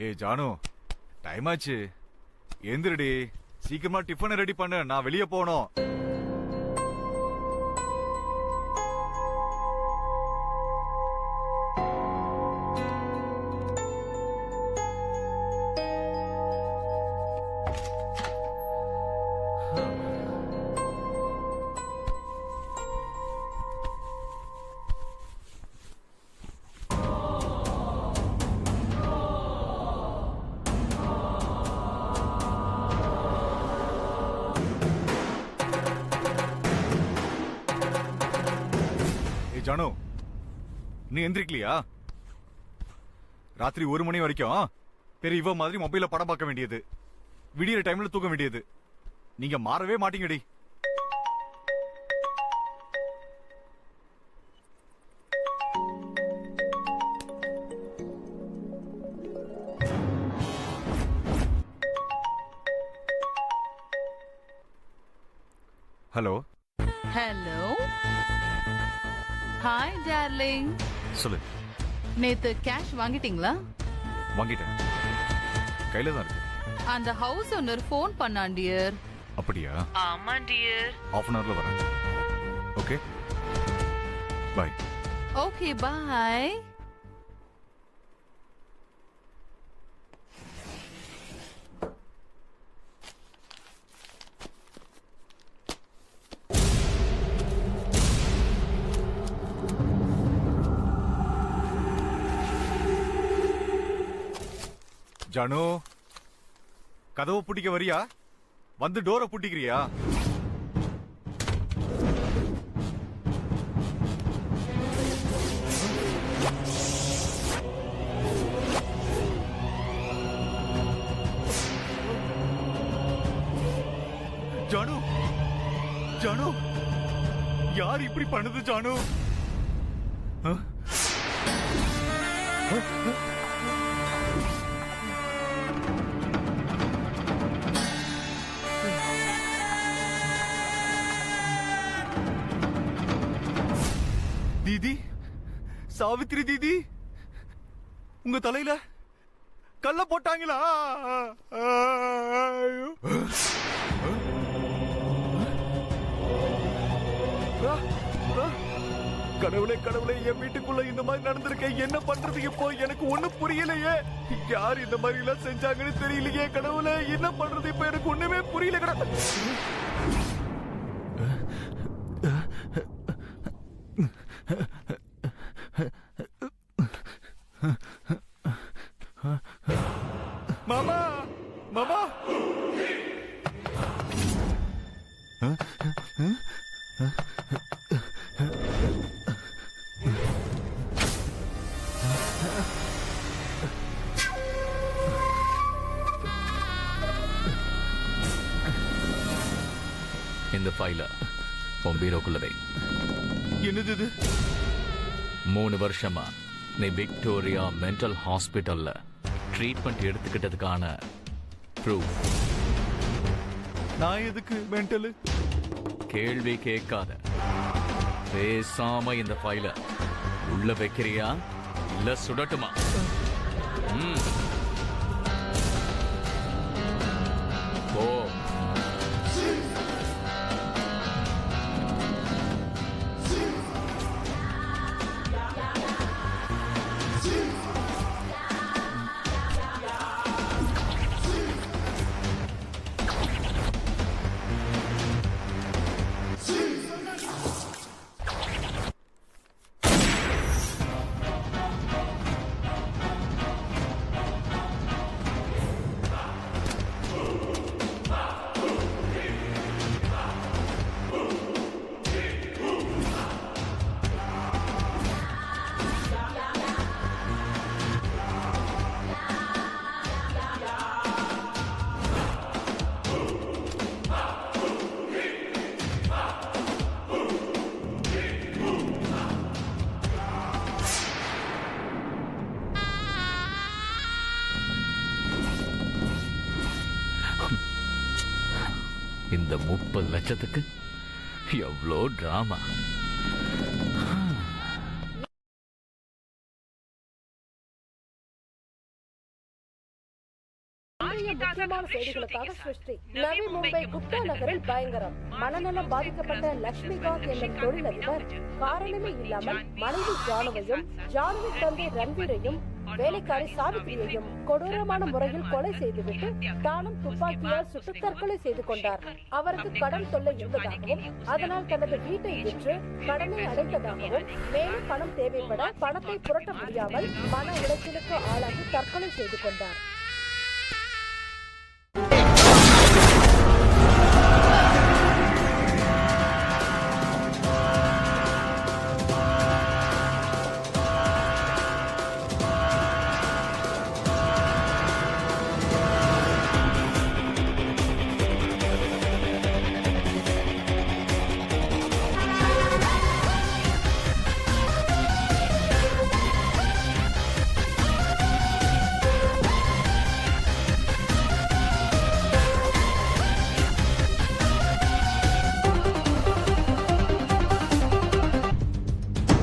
ஏ Janu, time ஆச்சு, எந்திரடி. சீக்கிரமா டிஃபனை ready பண்ணு, நான் வெளியே போகணும். ஜானு, நீ எந்திரிக்கலையா? ராத்திரி 1 மணி வரைக்கும் பெரிய இவ மாதிரி மொபைல படம் பார்க்க வேண்டியது, விடியற டைம்ல தூக்க வேண்டியது. நீங்க மாறவே மாட்டீங்கடி. ஹலோ. ஹலோ. Hi darling. சொல்லு. நேத்து கேஷ் வாங்கிட்டீங்களா? வாங்கிட்டேன், கையில தான் இருக்கு. அந்த ஹவுஸ் ஓனர் ஃபோன் பண்ணான் டியர். அப்படியா? ஆமா டியர். half an hourல வரேன். Okay bye. Okay bye. Janu, கதவை பூட்டிக்க வரியா? வந்து டோரை பூட்டிக்கிறியா? ஜானு, ஜானு, யார் இப்படி பண்ணுது ஜானு? தீதி, சாவித்ரி தீதி, உங்க தலையில கல்ல போட்டாங்களா? கடவுளே கடவுளே, என் வீட்டுக்குள்ள இந்த மாதிரி நடந்திருக்க, என்ன பண்றது இப்போ? எனக்கு ஒண்ணும் புரியலையே. யார் இந்த மாதிரி எல்லாம் செஞ்சாங்கன்னு தெரியலையே. கடவுளே, என்ன பண்றது இப்ப? எனக்கு ஒண்ணுமே புரியல. மாமா, மாமா, இந்த ஃபைல உன் பீரோக்குள்ள வை. என்னது இது? 3 வருஷமா நீ விக்டோரியா மென்டல் ஹாஸ்பிட்டல்ல ட்ரீட்மெண்ட் எடுத்துக்கிட்டதுக்கான ப்ரூஃப். நான் எதுக்கு மென்டல்? கேள்வி கேட்காத, பேசாம இந்த ஃபைல உள்ள வைக்கிறியா இல்ல சுடட்டுமா? போ. இந்த 30 லட்சத்துக்கு எவ்வளோ டிராமா. முக்கியமான செய்திகளுக்காக சிருஷ்டி. நவி மும்பை குப்தா நகரில் பயங்கரம். மனநலம் பாதிக்கப்பட்ட லட்சுமிகாந்த் என்னும் தொழிலதிபர் காரணமே இல்லாமல் மனைவி ஜானுவையும் ஜானுவின் தந்தை ரன்வீரையும் வேலைக்காரி சாவித்திரியையும் கொடூரமான முறையில் கொலை செய்துவிட்டு தானும் துப்பாக்கியால் சுட்டு தற்கொலை செய்து கொண்டார். அவருக்கு கடன் தொல்லை இருந்ததாகவும் அதனால் தனது வீட்டை விற்று கடனை அடைத்ததாகவும் மேலும் பணம் தேவைப்பட பணத்தை புரட்ட முடியாமல் மன உளைச்சலுக்கு ஆளாகி தற்கொலை செய்து கொண்டார்.